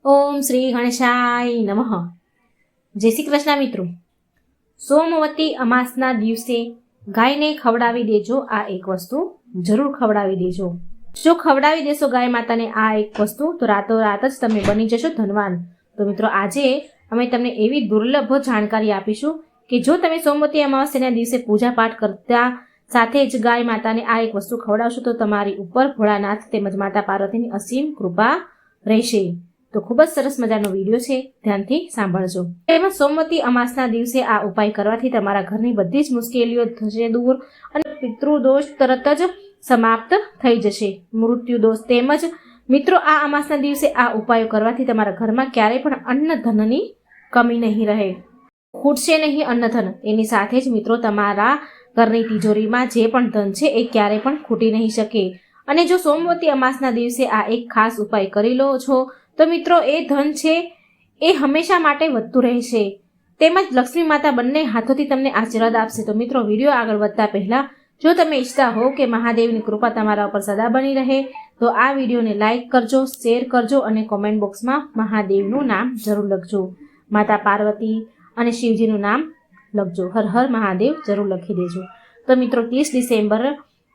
ઓમ શ્રી ગણેશાય નમઃ. જય શ્રી કૃષ્ણ મિત્રો. સોમવતી અમાસના દિવસે ગાયને ખવડાવી દેજો આ એક વસ્તુ, જરૂર ખવડાવી દેજો. જો ખવડાવી દેશો ગાય માતાને આ એક વસ્તુ તો રાતોરાત જ તમે બની જશો ધનવાન. તો મિત્રો આજે અમે તમને એવી દુર્લભ જાણકારી આપીશું કે જો તમે સોમવતી અમાવસ્યાના દિવસે પૂજા પાઠ કરતા સાથે જ ગાય માતાને આ એક વસ્તુ ખવડાવશો તો તમારી ઉપર ભોળાનાથ તેમજ માતા પાર્વતીની અસીમ કૃપા રહેશે. તો ખૂબ જ સરસ મજાનો વિડીયો છે, ધ્યાનથી સાંભળજો. એમાં સોમવતી અમાસના દિવસે આ ઉપાય કરવાથી તમારા ઘરની બધી જ મુશ્કેલીઓ થશે દૂર અને પિતૃદોષ તરત જ સમાપ્ત થઈ જશે. મૃત્યુ દોષ તેમજ મિત્રો આ અમાસના દિવસે આ ઉપાયો કરવાથી તમારા ઘરમાં ક્યારેય પણ અન્ન ધનની કમી નહીં રહે, ખૂટશે નહીં અન્ન ધન. એની સાથે જ મિત્રો તમારા ઘરની તિજોરીમાં જે પણ ધન છે એ ક્યારેય પણ ખૂટી નહીં શકે. અને જો સોમવતી અમાસના દિવસે આ એક ખાસ ઉપાય કરી લો છો તો મિત્રો એ ધન છે એ હંમેશા માટે વધતું રહેશે, તેમજ લક્ષ્મી માતા બંને હાથોથી તમને આશીર્વાદ આપશે. તો મિત્રો વિડીયો આગળ વધતા પહેલા જો તમે ઈચ્છતા હો કે મહાદેવની કૃપા તમારા ઉપર સદા બની રહે તો આ વિડીયોને લાઈક કરજો, શેર કરજો અને કોમેન્ટ બોક્સમાં મહાદેવનું નામ જરૂર લખજો. માતા પાર્વતી અને શિવજીનું નામ લખજો. હર હર મહાદેવ જરૂર લખી દેજો. તો મિત્રો 30 ડિસેમ્બર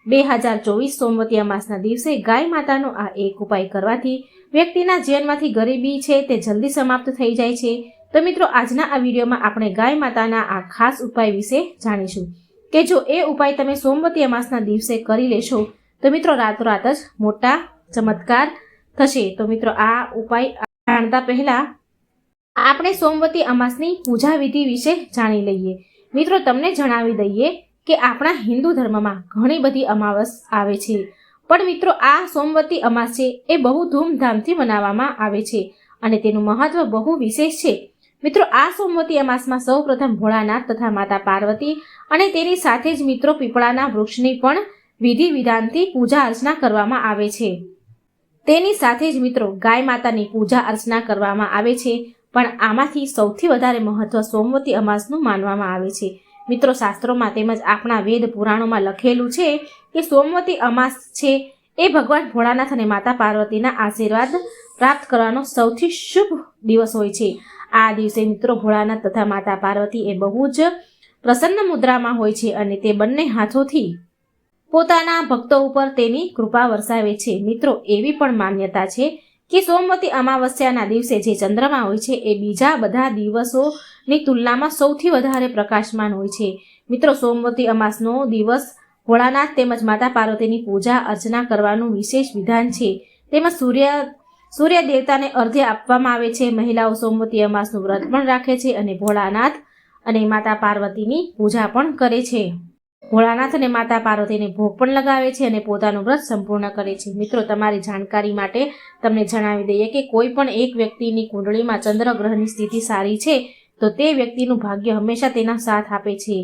2024 સોમવતી અમાસના દિવસે ગાય માતાનો આ એક ઉપાય કરવાથી વ્યક્તિના જીવનમાંથી ગરીબી છે તે જલ્દી સમાપ્ત થઈ જાય છે. તો મિત્રો આજના આ વિડીયોમાં આપણે ગાય માતાના આ ખાસ ઉપાય વિશે જાણીશું કે જો એ ઉપાય તમે સોમવતી અમાસના દિવસે કરી લેશો તો મિત્રો રાતોરાત જ મોટા ચમત્કાર થશે. તો મિત્રો આ ઉપાય જાણતા પહેલા આપણે સોમવતી અમાસની પૂજા વિધિ વિશે જાણી લઈએ. મિત્રો તમને જણાવી દઈએ કે આપણા હિન્દુ ધર્મમાં ઘણી બધી અમાવસ આવે છે, પણ મિત્રો આ સોમવતી અમાસ છે એ બહુ ધૂમધામથી મનાવવામાં આવે છે અને તેનું મહત્વ બહુ વિશેષ છે. મિત્રો આ સોમવતી અમાસમાં સૌ પ્રથમ ભોળાનાથ તથા માતા પાર્વતી અને તેની સાથે જ મિત્રો પીપળાના વૃક્ષની પણ વિધિ વિધાનથી પૂજા અર્ચના કરવામાં આવે છે. તેની સાથે જ મિત્રો ગાય માતાની પૂજા અર્ચના કરવામાં આવે છે, પણ આમાંથી સૌથી વધારે મહત્વ સોમવતી અમાસનું માનવામાં આવે છે. મિત્રો શાસ્ત્રોમાં તેમજ આપણા વેદ પુરાણોમાં લખેલું છે કે સોમવતી અમાસ છે એ ભગવાન ભોળાનાથ અને માતા પાર્વતીના આશીર્વાદ પ્રાપ્ત કરવાનો સૌથી શુભ દિવસ હોય છે. આ દિવસે મિત્રો ભોળાનાથ તથા માતા પાર્વતી એ બહુ જ પ્રસન્ન મુદ્રામાં હોય છે અને તે બંને હાથોથી પોતાના ભક્તો ઉપર તેની કૃપા વરસાવે છે. મિત્રો એવી પણ માન્યતા છે કે સોમવતી અમાવસ્યાના દિવસે જે ચંદ્રમા હોય છે એ બીજા બધા દિવસોની તુલનામાં સૌથી વધારે પ્રકાશમાન હોય છે. મિત્રો સોમવતી અમાસનો દિવસ ભોળાનાથ તેમજ માતા પાર્વતીની પૂજા અર્ચના કરવાનું વિશેષ વિધાન છે. તેમજ સૂર્ય દેવતાને અર્ધ્ય આપવામાં આવે છે. મહિલાઓ સોમવતી અમાસનું વ્રત પણ રાખે છે અને ભોળાનાથ અને માતા પાર્વતીની પૂજા પણ કરે છે. ભોળાનાથ અને માતા પાર્વતીને ભોગ પણ લગાવે છે અને પોતાનું વ્રત સંપૂર્ણ કરે છે. મિત્રો તમારી જાણકારી માટે તમને જણાવી દઈએ કે કોઈ પણ એક વ્યક્તિની કુંડળીમાં ચંદ્ર ગ્રહની સ્થિતિ સારી છે તો તે વ્યક્તિનું ભાગ્ય હંમેશા તેના સાથ આપે છે.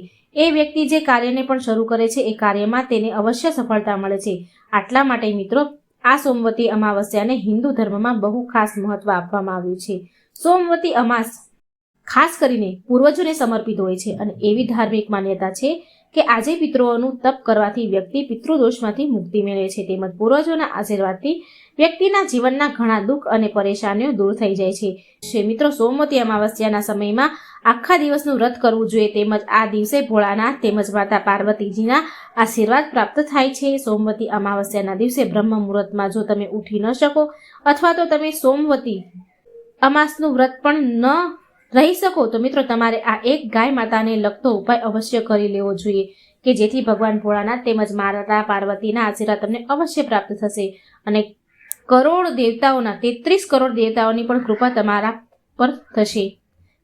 એ વ્યક્તિ જે કાર્યને પણ શરૂ કરે છે એ કાર્યમાં તેને અવશ્ય સફળતા મળે છે. આટલા માટે મિત્રો આ સોમવતી અમાવસ્યાને હિન્દુ ધર્મમાં બહુ ખાસ મહત્વ આપવામાં આવ્યું છે. સોમવતી અમાસ ખાસ કરીને પૂર્વજોને સમર્પિત હોય છે અને એવી ધાર્મિક માન્યતા છે કે આજે પિતૃઓનું તપ કરવાથી વ્યક્તિ પિતૃદોષમાંથી મુક્તિ મેળવે છે, તેમજ પૂર્વજોના આશીર્વાદથી વ્યક્તિના જીવનના ઘણા દુઃખ અને પરેશાનીઓ દૂર થઈ જાય છે. મિત્રો સોમવતી અમાવસ્યાના સમયમાં આખા દિવસનું વ્રત કરવું જોઈએ, તેમજ આ દિવસે ભોળાનાથ તેમજ માતા પાર્વતીજીના આશીર્વાદ પ્રાપ્ત થાય છે. સોમવતી અમાવસ્યાના દિવસે બ્રહ્મ મુહૂર્તમાં જો તમે ઉઠી ન શકો અથવા તો તમે સોમવતી અમાસનું વ્રત પણ ન રહી શકો તો મિત્રો તમારે આ એક ગાય માતાને લગતો ઉપાય અવશ્ય કરી લેવો જોઈએ કે જેથી ભગવાન ભોળાનાથ તેમજ માતા પાર્વતીના આશીર્વાદ તમને અવશ્ય પ્રાપ્ત થશે અને કરોડ દેવતાઓના 33 કરોડ દેવતાઓની પણ કૃપા તમારા પર થશે.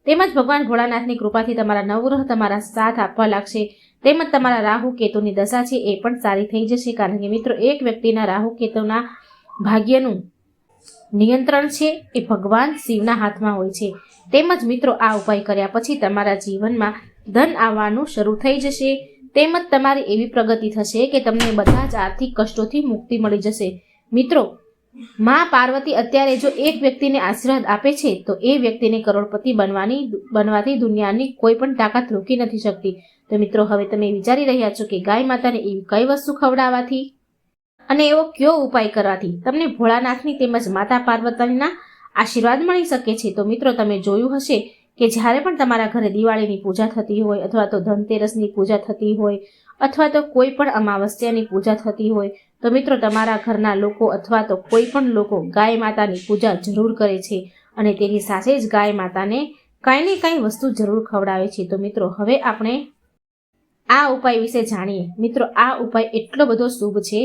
તેમજ ભગવાન ભોળાનાથની કૃપાથી તમારા નવગ્રહ તમારા સાથ આપવા લાગશે, તેમજ તમારા રાહુ કેતુની દશા છે એ પણ સારી થઈ જશે. કારણ કે મિત્રો એક વ્યક્તિના રાહુ કેતુના ભાગ્યનું નિયંત્રણ છે એ ભગવાન શિવના હાથમાં હોય છે. તેમજ મિત્રો આ ઉપાય કર્યા પછી તમારા જીવનમાં ધન આવવાનું શરૂ થઈ જશે, તેમજ તમારી એવી પ્રગતિ થશે કે તમને બધા જ આર્થિક કષ્ટોથી મુક્તિ મળી જશે. મિત્રો માં પાર્વતી અત્યારે જો એક વ્યક્તિને આશીર્વાદ આપે છે તો એ વ્યક્તિને કરોડપતિ બનવાથી દુનિયાની કોઈ પણ તાકાત રોકી નથી શકતી. તો મિત્રો હવે તમે વિચારી રહ્યા છો કે ગાય માતાને એવી કઈ વસ્તુ ખવડાવવાથી અને એવો કયો ઉપાય કરવાથી તમને ભોળાનાથની તેમજ માતા પાર્વતીના આશીર્વાદ મળી શકે છે? તો મિત્રો, તમે જોયું હશે કે જ્યારે પણ તમારા ઘરે દિવાળીની પૂજા થતી હોય અથવા તો ધનતેરસની પૂજા થતી હોય અથવા તો કોઈ પણ અમાવસ્યાની પૂજા થતી હોય તો મિત્રો, તમારા ઘરના લોકો અથવા તો કોઈ પણ લોકો ગાય માતાની પૂજા જરૂર કરે છે અને તેની સાથે જ ગાય માતાને કાંઈ ને કાંઈ વસ્તુ જરૂર ખવડાવે છે. તો મિત્રો, હવે આપણે આ ઉપાય વિશે જાણીએ. મિત્રો, આ ઉપાય એટલો બધો શુભ છે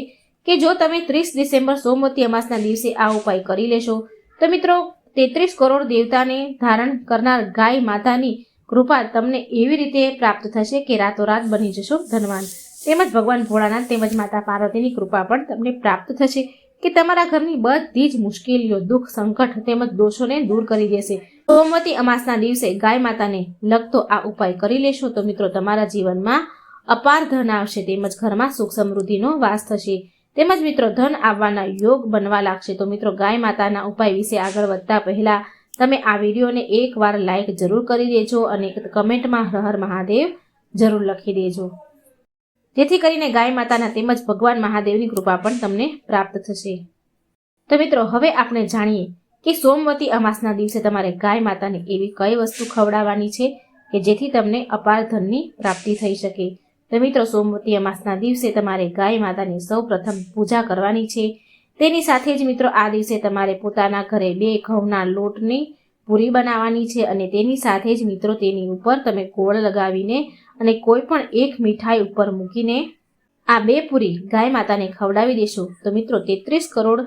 કે જો તમે 30 ડિસેમ્બર સોમવતી અમાસના દિવસે આ ઉપાય કરી લેશો તો મિત્રો, 33 કરોડ દેવતાને ધારણ કરનાર ગાય માતાની કૃપા તમને એવી રીતે પ્રાપ્ત થશે કે રાતોરાત બની જશો ધનવાન. તેમજ ભગવાન ભોળાનાથ તેમજ માતા પાર્વતીની કૃપા પણ તમને પ્રાપ્ત થશે કે તમારા ઘરની બધી જ મુશ્કેલીઓ, દુઃખ, સંકટ તેમજ દોષોને દૂર કરી દેશે. સોમવતી અમાસના દિવસે ગાય માતાને લગતો આ ઉપાય કરી લેશો તો મિત્રો, તમારા જીવનમાં અપાર ધન આવશે તેમજ ઘરમાં સુખ સમૃદ્ધિનો વાસ થશે તેમજ મિત્રો, ધન આવવાના યોગ બનવા લાગશે. તો મિત્રો, ગાય માતાના ઉપાય વિશે આગળ વધતા પહેલા તમે આ વિડીયોને એકવાર લાઈક જરૂર કરી દેજો અને કમેન્ટમાં હર હર મહાદેવ જરૂર લખી દેજો, જેથી કરીને ગાય માતાના તેમજ ભગવાન મહાદેવની કૃપા પણ તમને પ્રાપ્ત થશે. તો મિત્રો, હવે આપણે જાણીએ કે સોમવતી અમાસના દિવસે તમારે ગાય માતાને એવી કઈ વસ્તુ ખવડાવવાની છે કે જેથી તમને અપાર ધનની પ્રાપ્તિ થઈ શકે. તો મિત્રો, સોમવતી અમાસના દિવસે તમારે ગાય માતાની સૌ પ્રથમ પૂજા કરવાની છે. તેની સાથે જ મિત્રો, આ દિવસે તમારે પોતાના ઘરે 2 ઘઉંના લોટની પૂરી બનાવવાની છે અને તેની સાથે જ મિત્રો, તેની ઉપર તમે ગોળ લગાવીને અને કોઈ પણ એક મીઠાઈ ઉપર મૂકીને આ 2 પૂરી ગાય માતાને ખવડાવી દેશો તો મિત્રો, 33 કરોડ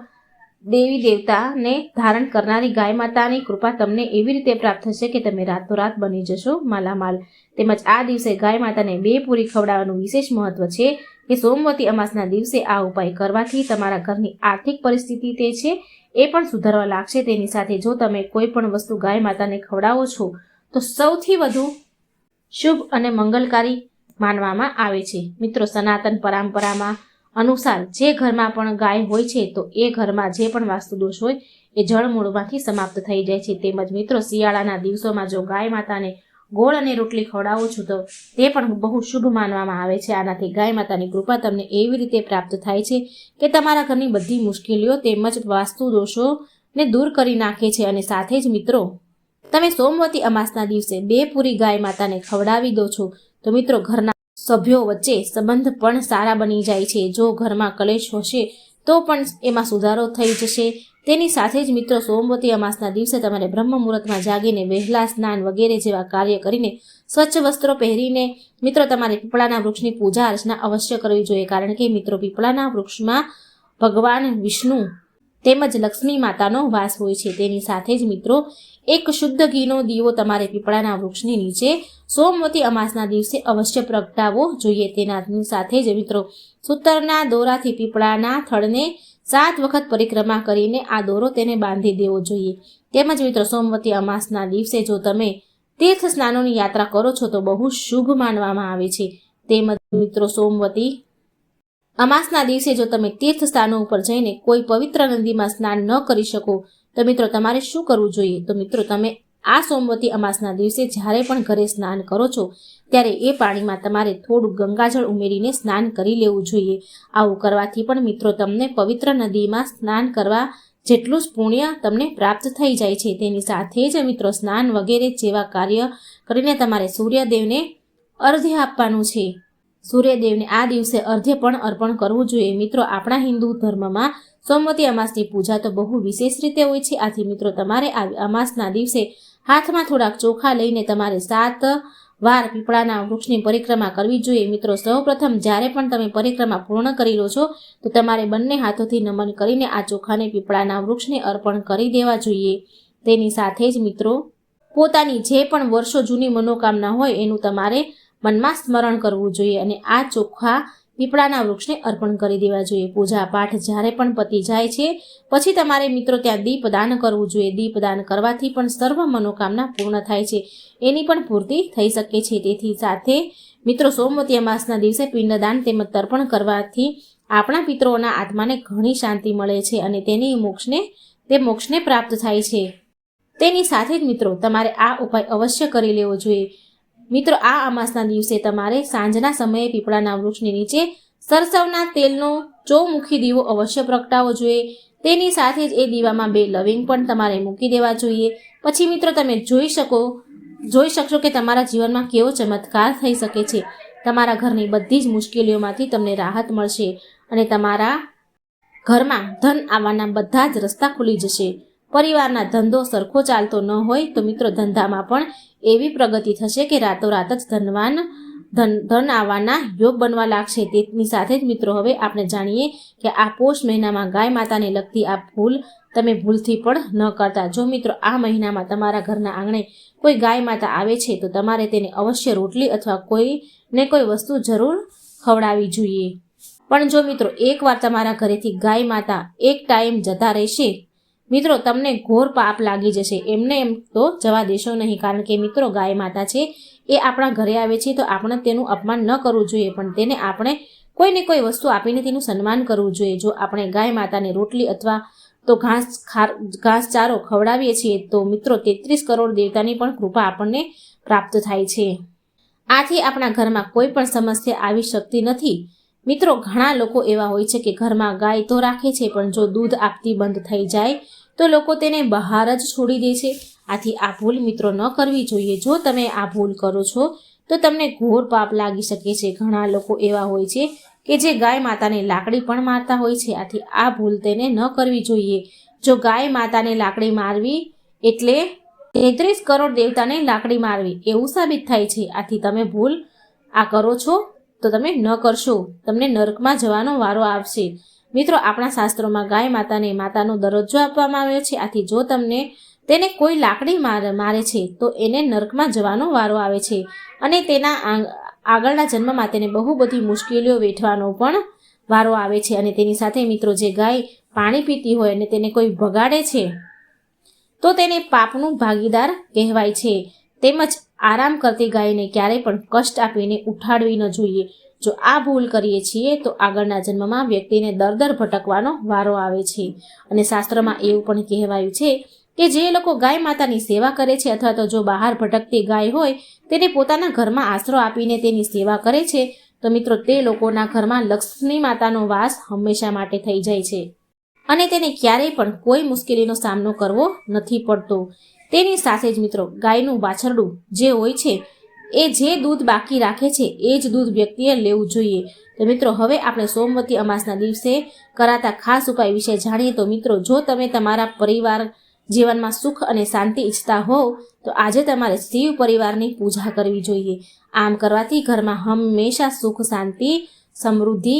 દેવી દેવતાને ધારણ કરનારી ગાય માતાની કૃપા તમને એવી રીતે પ્રાપ્ત થશે કે તમે રાતોરાત બની જશો માલામાલ. તેમજ આ દિવસે ગાય માતાને 2 પૂરી ખવડાવવાનું વિશેષ મહત્વ છે કે સોમવતી અમાસના દિવસે આ ઉપાય કરવાથી તમારા ઘરની આર્થિક પરિસ્થિતિ તે છે એ પણ સુધરવા લાગશે. તેની સાથે જો તમે કોઈ પણ વસ્તુ ગાય માતાને ખવડાવો છો તો સૌથી વધુ શુભ અને મંગલકારી માનવામાં આવે છે. મિત્રો, સનાતન પરંપરામાં અનુસાર જે ઘરમાં પણ ગાય હોય છે તો એ ઘરમાં જે પણ વાસ્તુ દોષ હોય એ જળમૂળમાંથી સમાપ્ત થઈ જાય છે. તેમજ મિત્રો, શિયાળાના દિવસોમાં જો ગાય માતાને ગોળ અને રોટલી ખવડાવો છો તો તે પણ બહુ શુભ માનવામાં આવે છે. આનાથી ગાય માતાની કૃપા તમને એવી રીતે પ્રાપ્ત થાય છે કે તમારા ઘરની બધી મુશ્કેલીઓ તેમજ વાસ્તુ દોષોને દૂર કરી નાખે છે. અને સાથે જ મિત્રો, તમે સોમવતી અમાસના દિવસે 2 પૂરી ગાય માતાને ખવડાવી દો છો તો મિત્રો, ઘરના સભ્યો વચ્ચે સંબંધ પણ સારા બની જાય છે. જો ઘરમાં કલેશ હશે તો પણ એમાં સુધારો થઈ જશે. તેની સાથે જ મિત્રો, સોમવતી અમાસના દિવસે તમારે બ્રહ્મ મુહૂર્તમાં જાગીને વહેલા સ્નાન વગેરે જેવા કાર્ય કરીને સ્વચ્છ વસ્ત્રો પહેરીને મિત્રો, તમારે પીપળાના વૃક્ષની પૂજા અર્ચના અવશ્ય કરવી જોઈએ. કારણ કે મિત્રો, પીપળાના વૃક્ષમાં ભગવાન વિષ્ણુ તેમજ લક્ષ્મી માતાનો વાસ હોય છે. તેની સાથે જ મિત્રો, એક શુદ્ધ ઘીનો દીવો તમારે પીપળાના વૃક્ષની નીચે સોમવતી અમાસના દિવસે અવશ્ય પ્રગટાવવો જોઈએ. તેનાની સાથે જ મિત્રો, સૂતરના દોરાથી પીપળાના થડને 7 વખત પરિક્રમા કરીને આ દોરો તેને બાંધી દેવો જોઈએ. તેમજ મિત્રો, સોમવતી અમાસના દિવસે જો તમે તીર્થ સ્નાનોની યાત્રા કરો છો તો બહુ શુભ માનવામાં આવે છે. તેમજ મિત્રો, સોમવતી અમાસના દિવસે જો તમે તીર્થ સ્થાનો ઉપર જઈને કોઈ પવિત્ર નદીમાં સ્નાન ન કરી શકો તો મિત્રો, તમારે શું કરવું જોઈએ? તો મિત્રો, તમે આ સોમવતી અમાસના દિવસે જ્યારે પણ ઘરે સ્નાન કરો છો ત્યારે એ પાણીમાં તમારે થોડું ગંગાજળ ઉમેરીને સ્નાન કરી લેવું જોઈએ. આવું કરવાથી પણ મિત્રો, તમને પવિત્ર નદીમાં સ્નાન કરવા જેટલું જ પુણ્ય તમને પ્રાપ્ત થઈ જાય છે. તેની સાથે જ મિત્રો, સ્નાન વગેરે જેવા કાર્ય કરીને તમારે સૂર્યદેવને અર્ધ્ય આપવાનું છે. સૂર્યદેવને આ દિવસે અર્ધ્ય પણ અર્પણ કરવું જોઈએ. મિત્રો, આપણા હિન્દુ ધર્મમાં સોમવતી અમાસની પૂજા તો બહુ વિશેષ રીતે હોય છે. આથી મિત્રો, તમારે આ અમાસના દિવસે હાથમાં થોડાક ચોખા લઈને તમારે 7 વાર પીપળાના વૃક્ષની પરિક્રમા કરવી જોઈએ. મિત્રો, સૌપ્રથમ જ્યારે પણ તમે પરિક્રમા પૂર્ણ કરી લો છો તો તમારે બંને હાથોથી નમન કરીને આ ચોખાને પીપળાના વૃક્ષને અર્પણ કરી દેવા જોઈએ. તેની સાથે જ મિત્રો, પોતાની જે પણ વર્ષો જૂની મનોકામના હોય એનું તમારે મનમાં સ્મરણ કરવું જોઈએ અને આ ચોખા પીપળાના વૃક્ષને અર્પણ કરી દેવા જોઈએ. પૂજા પાઠ જ્યારે પણ પતી જાય છે પછી તમારે મિત્રો, ત્યાં દીપદાન કરવું જોઈએ. દીપદાન કરવાથી પણ સર્વ મનોકામના પૂર્ણ થાય છે, એની પણ પૂર્તિ થઈ શકે છે. તેથી સાથે મિત્રો, સોમવતી અમાસના દિવસે પિંડદાન તેમજ તર્પણ કરવાથી આપણા પિતૃઓના આત્માને ઘણી શાંતિ મળે છે અને તે મોક્ષને પ્રાપ્ત થાય છે. તેની સાથે જ મિત્રો, તમારે આ ઉપાય અવશ્ય કરી લેવો જોઈએ. મિત્રો, આ અમાસના દિવસે તમારે સાંજના સમયે પીપળાના વૃક્ષની નીચે સરસવના તેલનો ચોમુખી દીવો અવશ્ય પ્રગટાવવો જોઈએ. તેની સાથે જ એ દીવામાં 2 લવિંગ પણ તમારે મૂકી દેવા જોઈએ. પછી મિત્રો તમે જોઈ શકશો કે તમારા જીવનમાં કેવો ચમત્કાર થઈ શકે છે. તમારા ઘરની બધી જ મુશ્કેલીઓમાંથી તમને રાહત મળશે અને તમારા ઘરમાં ધન આવવાના બધા જ રસ્તા ખુલી જશે. પરિવારના ધંધો સરખો ચાલતો ન હોય તો મિત્રો ધંધામાં પણ એવી પ્રગતિ થશે કે રાતોરાત જ ધન આવવાના યોગ બનવા લાગશે. તેની સાથે જ મિત્રો હવે આપણે જાણીએ કે આ પોષ મહિનામાં ગાય માતાને લગતી આ ભૂલ તમે ભૂલથી પણ ન કરતા. જો મિત્રો આ મહિનામાં તમારા ઘરના આંગણે કોઈ ગાય માતા આવે છે તો તમારે તેને અવશ્ય રોટલી અથવા કોઈ વસ્તુ જરૂર ખવડાવવી જોઈએ. પણ જો મિત્રો એકવાર તમારા ઘરેથી ગાય માતા એક ટાઈમ જતા રહેશે મિત્રો તમને ઘોર પાપ લાગી જશે. એમને એમ તો જવા દેશો નહીં, કારણ કે મિત્રો ગાય માતા છે એ આપણા ઘરે આવે છે તો આપણે તેનું અપમાન ન કરવું જોઈએ, પણ તેને આપણે કોઈને કોઈ વસ્તુ આપીને તેનું સન્માન કરવું જોઈએ. જો આપણે ગાય માતાને રોટલી અથવા તો ઘાસચારો ખવડાવીએ છીએ તો મિત્રો 33 કરોડ દેવતાની પણ કૃપા આપણને પ્રાપ્ત થાય છે. આથી આપણા ઘરમાં કોઈ પણ સમસ્યા આવી શકતી નથી. મિત્રો ઘણા લોકો એવા હોય છે કે ઘરમાં ગાય તો રાખે છે પણ જો દૂધ આપતી બંધ થઈ જાય તો લોકો તેને બહાર જ છોડી દે છે. આથી આ ભૂલ મિત્રો ન કરવી જોઈએ. જો તમે આ ભૂલ કરો છો તો તમને ઘોર પાપ લાગી શકે છે. ઘણા લોકો એવા હોય છે કે જે ગાય માતાને લાકડી પણ મારતા હોય છે. આથી આ ભૂલ તેને ન કરવી જોઈએ. જો ગાય માતાને લાકડી મારવી એટલે 33 કરોડ દેવતાને લાકડી મારવી એવું સાબિત થાય છે. આથી તમે ભૂલ આ કરો છો તો તમે ન કરશો, તમને નરકમાં જવાનો વારો આવશે. મિત્રો આપણા શાસ્ત્રોમાં ગાય માતાને માતાનો દરજ્જો આપવામાં આવ્યો છે. આથી જો તેને કોઈ લાકડી મારે છે તો એને નરકમાં જવાનો વારો આવે છે અને તેના આગળના જન્મમાં તેને બહુ બધી મુશ્કેલીઓ વેઠવાનો પણ વારો આવે છે. અને તેની સાથે મિત્રો જે ગાય પાણી પીતી હોય અને તેને કોઈ ભગાડે છે તો તેને પાપનું ભાગીદાર કહેવાય છે. તેમજ આરામ કરતી ગાયને ક્યારેય પણ કષ્ટ આપીને ઉઠાડવી ન જોઈએ. જો આ ભૂલ કરીએ છીએ તો આગળના જન્મમાં વ્યક્તિને દર ભટકવાનો વારો આવે છે. અને શાસ્ત્રમાં એવું પણ કહેવાયું છે કે જે લોકો ગાય માતાની સેવા કરે છે અથવા તો જો બહાર ભટકતી ગાય હોય તેને પોતાના ઘરમાં આશરો આપીને તેની સેવા કરે છે તો મિત્રો તે લોકોના ઘરમાં લક્ષ્મી માતાનો વાસ હંમેશા માટે થઈ જાય છે અને તેને ક્યારેય પણ કોઈ મુશ્કેલીનો સામનો કરવો નથી પડતો. તેની સાથે જ મિત્રો ગાયનું વાછરડું જે હોય છે એ જે દૂધ બાકી રાખે છે એ જ દૂધ વ્યક્તિએ લેવું જોઈએ. તો મિત્રો હવે આપણે સોમવતી અમાસના દિવસે કરાતા ખાસ ઉપાય વિશે જાણીએ. તો મિત્રો જો તમે તમારા પરિવાર જીવનમાં સુખ અને શાંતિ ઈચ્છતા હોવ તો આજે તમારે શિવ પરિવારની પૂજા કરવી જોઈએ. આમ કરવાથી ઘરમાં હંમેશા સુખ શાંતિ સમૃદ્ધિ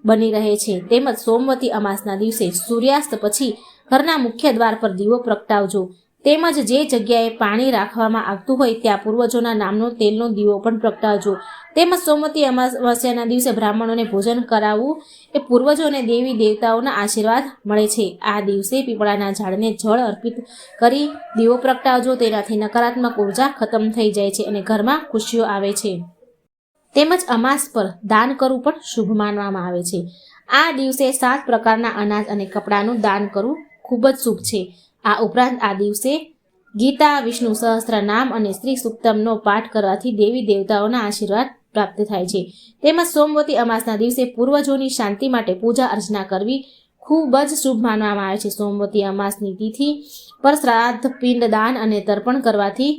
બની રહે છે. તેમજ સોમવતી અમાસના દિવસે સૂર્યાસ્ત પછી ઘરના મુખ્ય દ્વાર પર દીવો પ્રગટાવજો. તેમજ જે જગ્યાએ પાણી રાખવામાં આવતું હોય ત્યાં પૂર્વજોના નામનો તેલનો દીવો પણ પ્રગટાવજો. તેમજ સોમવતી અમાવસ્યાના દિવસે બ્રાહ્મણોને ભોજન કરાવવું એ પૂર્વજો અને દેવી દેવતાઓના આશીર્વાદ મળે છે. આ દિવસે પીપળાના ઝાડને જળ અર્પિત કરી દીવો પ્રગટાવજો. તેનાથી નકારાત્મક ઉર્જા ખતમ થઈ જાય છે અને ઘરમાં ખુશીઓ આવે છે. તેમજ અમાસ પર દાન કરવું પણ શુભ માનવામાં આવે છે. આ દિવસે 7 પ્રકારના અનાજ અને કપડાનું દાન કરવું ખૂબ જ શુભ છે. આ ઉપરાંત આ દિવસે ગીતા, વિષ્ણુ સહસ્ત્ર નામ અને શ્રી સુક્તમનો પાઠ કરવાથી દેવી દેવતાઓના આશીર્વાદ પ્રાપ્ત થાય છે. તેમજ સોમવતી અમાસના દિવસે પૂર્વજોની શાંતિ માટે પૂજા અર્ચના કરવી ખૂબ જ શુભ માનવામાં આવે છે. સોમવતી અમાસની તિથિ પર શ્રાદ્ધ, પિંડ દાન અને તર્પણ કરવાથી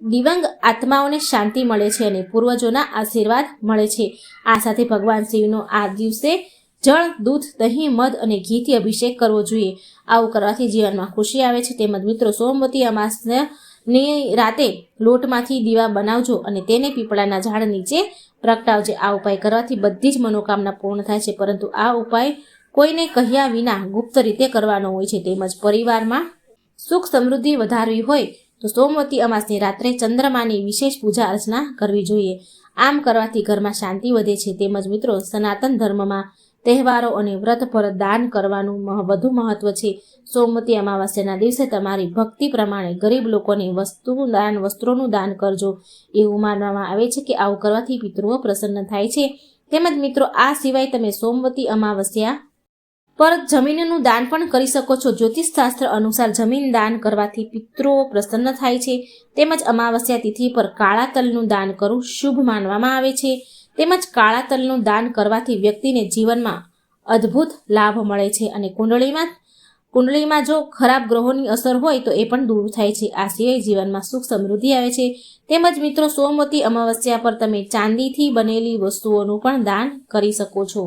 દિવંગ આત્માઓને શાંતિ મળે છે અને પૂર્વજોના આશીર્વાદ મળે છે. આ સાથે ભગવાન શિવનો આ દિવસે જળ, દૂધ, દહીં, મધ અને ઘીથી અભિષેક કરવો જોઈએ. આવું કરવાથી જીવનમાં ખુશી આવે છે. તેમજ મિત્રો સોમવતી અમાસની રાતે લોટમાંથી દીવા બનાવજો અને તેને પીપળાના ઝાડ નીચે પ્રગટાવજો. આ ઉપાય કરવાથી બધી જ મનોકામના પૂર્ણ થાય છે, પરંતુ આ ઉપાય કોઈને કહ્યા વિના ગુપ્ત રીતે કરવાનો હોય છે. તેમજ પરિવારમાં સુખ સમૃદ્ધિ વધારવી હોય તો સોમવતી અમાસની રાત્રે ચંદ્રમાની વિશેષ પૂજા અર્ચના કરવી જોઈએ. આમ કરવાથી ઘરમાં શાંતિ વધે છે. તેમજ મિત્રો સનાતન ધર્મમાં તહેવારો અને વ્રત પર દાન કરવાનું વધુ મહત્વ છે. સોમવતી અમાવસ્યાના દિવસે તમારી ભક્તિ પ્રમાણે ગરીબ લોકોને વસ્ત્રોનું દાન કરજો. એવું માનવામાં આવે છે કે આવું કરવાથી પિતૃઓ પ્રસન્ન થાય છે. તેમજ મિત્રો આ સિવાય તમે સોમવતી અમાવસ્યા પર જમીનનું દાન પણ કરી શકો છો. જ્યોતિષ શાસ્ત્ર અનુસાર જમીન દાન કરવાથી પિતૃઓ પ્રસન્ન થાય છે. તેમજ અમાવસ્યા તિથિ પર કાળા તલનું દાન કરવું શુભ માનવામાં આવે છે. તેમજ કાળા તલનું દાન કરવાથી વ્યક્તિને જીવનમાં અદ્ભુત લાભ મળે છે અને કુંડળીમાં જો ખરાબ ગ્રહોની અસર હોય તો એ પણ દૂર થાય છે. આ સિવાય જીવનમાં સુખ સમૃદ્ધિ આવે છે. તેમજ મિત્રો, સોમવતી અમાવસ્યા પર તમે ચાંદીથી બનેલી વસ્તુઓનું પણ દાન કરી શકો છો.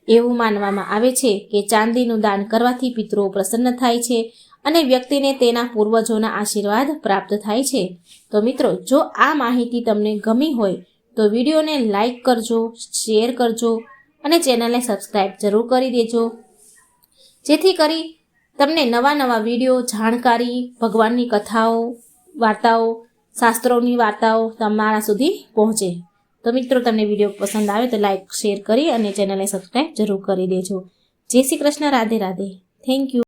એવું માનવામાં આવે છે કે ચાંદીનું દાન કરવાથી પિતરો પ્રસન્ન થાય છે અને વ્યક્તિને તેના પૂર્વજોના આશીર્વાદ પ્રાપ્ત થાય છે. તો મિત્રો, જો આ માહિતી તમને ગમી હોય તો વિડીયોને લાઈક કરજો, શેર કરજો અને ચેનલને સબસ્ક્રાઈબ જરૂર કરી દેજો, જેથી કરી તમને નવા વિડીયો, જાણકારી, ભગવાનની કથાઓ, વાર્તાઓ, શાસ્ત્રોની વાર્તાઓ તમારા સુધી પહોંચે. તો મિત્રો, તમને વિડીયો પસંદ આવે તો લાઈક, શેર કરી અને ચેનલને સબસ્ક્રાઈબ જરૂર કરી દેજો. જય શ્રી કૃષ્ણ. રાધે રાધે. Thank you.